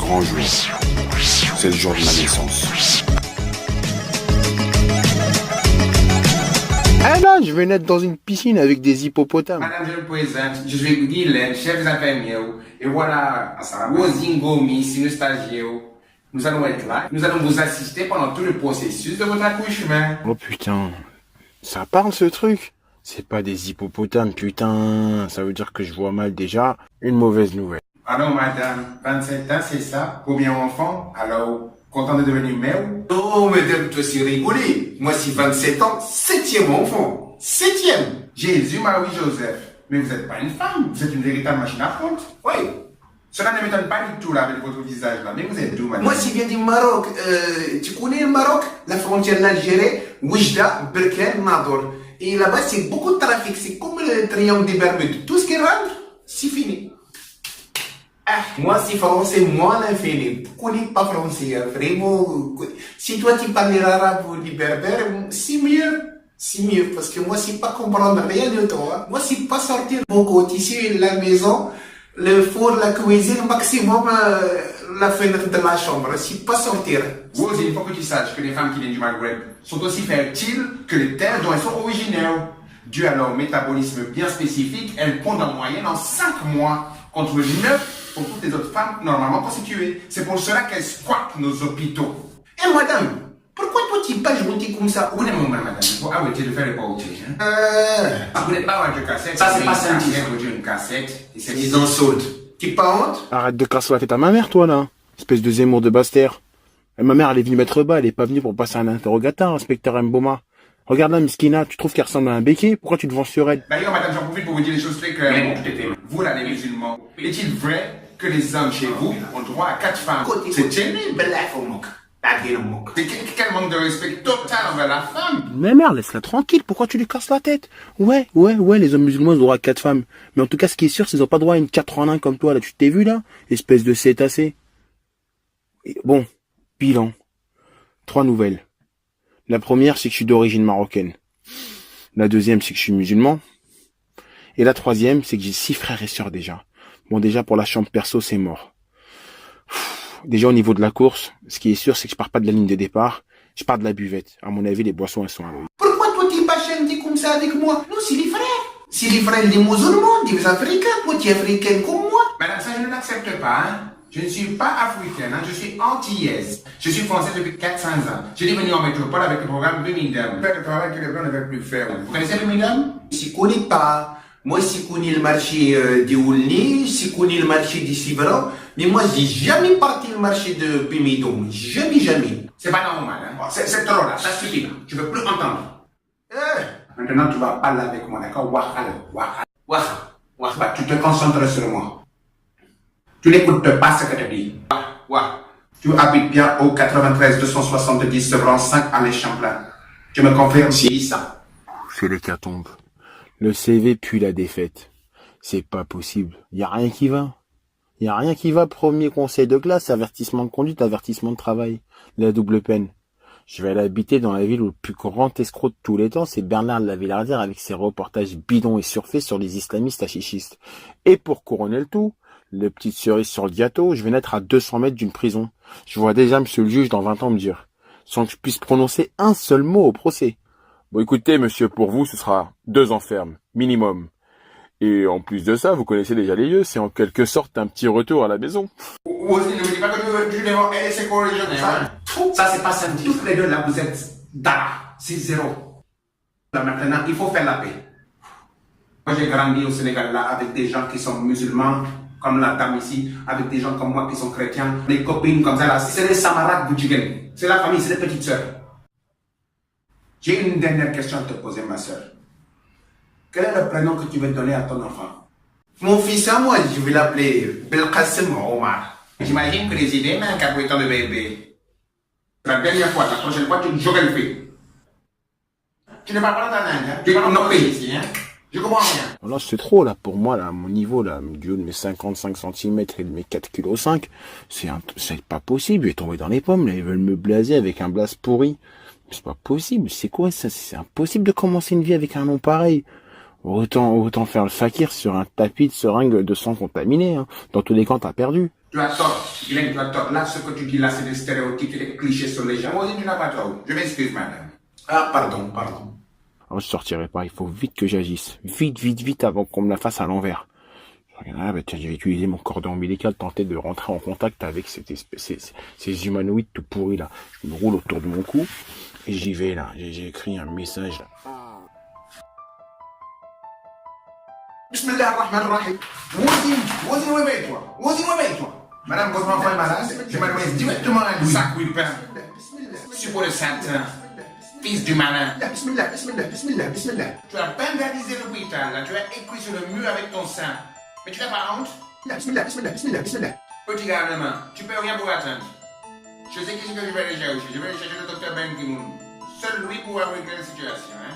grand jour. C'est le jour de ma naissance. Ah là, je vais naître dans une piscine avec des hippopotames. Madame, je le présente. Je suis Guylaine, chef d'infirmière. Et voilà, Wozingomi, si nous stagiaires. Nous allons être là. Nous allons vous assister pendant tout le processus de votre accouchement. Oh putain, ça parle ce truc? C'est pas des hippopotames, putain. Ça veut dire que je vois mal déjà. Une mauvaise nouvelle. Alors madame, 27 ans, c'est ça? Combien d'enfants? Alors, content de devenir mère? Oh madame, tu aussi rigolé. Moi, si 27 ans, 7e enfant. 7e. Jésus, Marie, Joseph. Mais vous n'êtes pas une femme, vous êtes une véritable machine à compte. Oui. Cela ne m'étonne pas du tout là avec votre visage là, mais vous êtes d'où madame? Moi, je viens du Maroc. Tu connais le Maroc? La frontière d'Algérie, Oujda, Berkane, Nador. Et là-bas, c'est beaucoup de trafic. C'est comme le triangle des Bermudes. Tout ce qui rentre, c'est fini. Ah, moi, c'est français, moi, l'infini. Je ne connais pas français, vraiment. Si toi, tu parles arabe ou du berbère, c'est mieux. C'est mieux, parce que moi, c'est pas comprendre rien de toi. Moi, c'est pas sortir beaucoup. Ici, la maison, le four, la cuisine, maximum, la fenêtre de la chambre. C'est pas sortir. Vous, il faut que tu saches que les femmes qui viennent du Maghreb sont aussi fertiles que les terres dont elles sont originaires. Dû à leur métabolisme bien spécifique, elles pondent en moyenne en 5 mois, contre 9 pour toutes les autres femmes normalement constituées. C'est pour cela qu'elles squattent nos hôpitaux. Et madame, pourquoi toi tu pas jouer comme ça? Où est mon madame? Il faut arrêter de faire les pautiers. Vous n'êtes pas de cassette. Ça, c'est pas scientifique. Une cassette. Et c'est des insultes. Tu pas honte? Arrête de casser la tête à ma mère, toi, là. Espèce de Zemmour de Bastère. Et ma mère, elle est venue mettre bas, elle est pas venue pour passer un interrogatoire, inspecteur Mboma. Regarde la Miskina, tu trouves qu'elle ressemble à un béquet? Pourquoi tu te vends sur elle? D'ailleurs, madame, j'en profite pour vous dire les choses très clairement. Vous, là, les musulmans, est-il vrai que les hommes chez vous ont droit à 4 femmes? C'est terrible. C'est quel manque de respect total envers la femme. Mais mère, laisse-la tranquille, pourquoi tu lui casses la tête? Ouais, les hommes musulmans ont droit à 4 femmes. Mais en tout cas, ce qui est sûr, c'est qu'ils ont pas droit à une 4 en 1 comme toi, là, tu t'es vu, là? Espèce de cétacé. Bon, bilan. 3 nouvelles. La première, c'est que je suis d'origine marocaine. La deuxième, c'est que je suis musulman. Et la troisième, c'est que j'ai 6 frères et sœurs déjà. Bon, déjà, pour la chambre perso, c'est mort. Déjà, au niveau de la course, ce qui est sûr, c'est que je pars pas de la ligne de départ. Je pars de la buvette. À mon avis, les boissons, elles sont à l'eau. Pourquoi toi, tu pas chanté comme ça avec moi? Non, c'est les frères. C'est les frères des musulmans, des Africains. Toi, tu es africaine comme moi. Madame, ça, je ne l'accepte pas, hein. Je ne suis pas africaine, hein. Je suis antillaise. Je suis française depuis 400 ans. Je suis venu en métropole avec le programme Birmingham. Faire le travail que les blancs ne veulent plus faire. Vous connaissez Birmingham? Je ne connais pas. Moi, je connais le marché de Oulni, je connais le marché de Sivra, mais moi, j'ai jamais parti le marché de Pimidon. Jamais. C'est pas normal, hein. C'est trop là, ça suffit là. Je veux plus entendre. Maintenant, tu vas parler avec moi, d'accord? Waha. Tu te concentres sur moi. Tu n'écoutes pas ce que je te dis. Tu habites bien au 93 270 Sevran 5 à Champlain. Tu me confirmes? Si, ça. C'est l'hécatombe. Le CV pue la défaite. C'est pas possible. Y a rien qui va. Premier conseil de classe, avertissement de conduite, avertissement de travail. La double peine. Je vais aller habiter dans la ville où le plus grand escroc de tous les temps, c'est Bernard Lavillardière avec ses reportages bidons et surfaits sur les islamistes hachishistes. Et pour couronner le tout, les petites cerises sur le gâteau, je vais naître à 200 mètres d'une prison. Je vois déjà monsieur le juge dans 20 ans me dire, sans que je puisse prononcer un seul mot au procès. Bon, écoutez, monsieur, pour vous, ce sera 2 ans ferme, minimum. Et en plus de ça, vous connaissez déjà les lieux, c'est en quelque sorte un petit retour à la maison. Aussi, ne me dis pas que tu devrais aider ces corrigeants. Ça, c'est pas samedi. Tous les deux, là, vous êtes dara. C'est 0. Là, maintenant, il faut faire la paix. Moi, j'ai grandi au Sénégal, là, avec des gens qui sont musulmans, comme la dame ici, avec des gens comme moi qui sont chrétiens. Les copines comme ça, là, c'est les samarades Boudjigen. C'est la famille, c'est les petites sœurs. J'ai une dernière question à te poser, ma sœur. Quel est le prénom que tu veux donner à ton enfant? Mon fils à moi, je vais l'appeler Belkacem Omar. J'imagine que les idées manquent à de bébé. La dernière fois, la prochaine fois, j'aurai le fait. Tu ne parles pas dans ta langue, hein? Tu parles en pays ici, hein? Je comprends rien. Là, c'est trop, là, pour moi, là, à mon niveau, là, du haut de mes 55 cm et de mes 4,5 kg, c'est pas possible. Je vais tomber dans les pommes, là, ils veulent me blaser avec un blaze pourri. C'est pas possible, c'est quoi ça? C'est impossible de commencer une vie avec un nom pareil. Autant faire le fakir sur un tapis de seringue de sang contaminé, hein. Dans tous les cas, t'as perdu. Tu as tort, Glenn, tu as tort. Là, ce que tu dis là, c'est des stéréotypes et des clichés sur les gens. Moi aussi, tu n'as pas tort. Je m'excuse, madame. Ah, pardon. Alors, je sortirai pas, il faut vite que j'agisse. Vite, avant qu'on me la fasse à l'envers. Je regarde, ah, bah, tiens, j'ai utilisé mon cordon ombilical, tenter de rentrer en contact avec ces humanoïdes tout pourris là. Je me roule autour de mon cou, et j'y vais là. J'ai écrit un message là. Bismillah ar-Rahman ar-Rahim. Wozine, réveille-toi. Madame, votre enfant est malade. Je m'adresse directement à lui. Sac-Wilpin. Suppôt de Satan. Fils du malin. Bismillah. Tu as vandalisé l'hôpital, là. Tu as écrit sur le mur avec ton sein. Mais tu n'as pas honte? Bismillah. Petit garnement, tu peux rien pour attendre. Je sais qui c'est que je vais aller chercher. Je vais aller chercher le docteur Ben Ki-moon. Seul lui pourra régler la situation, hein.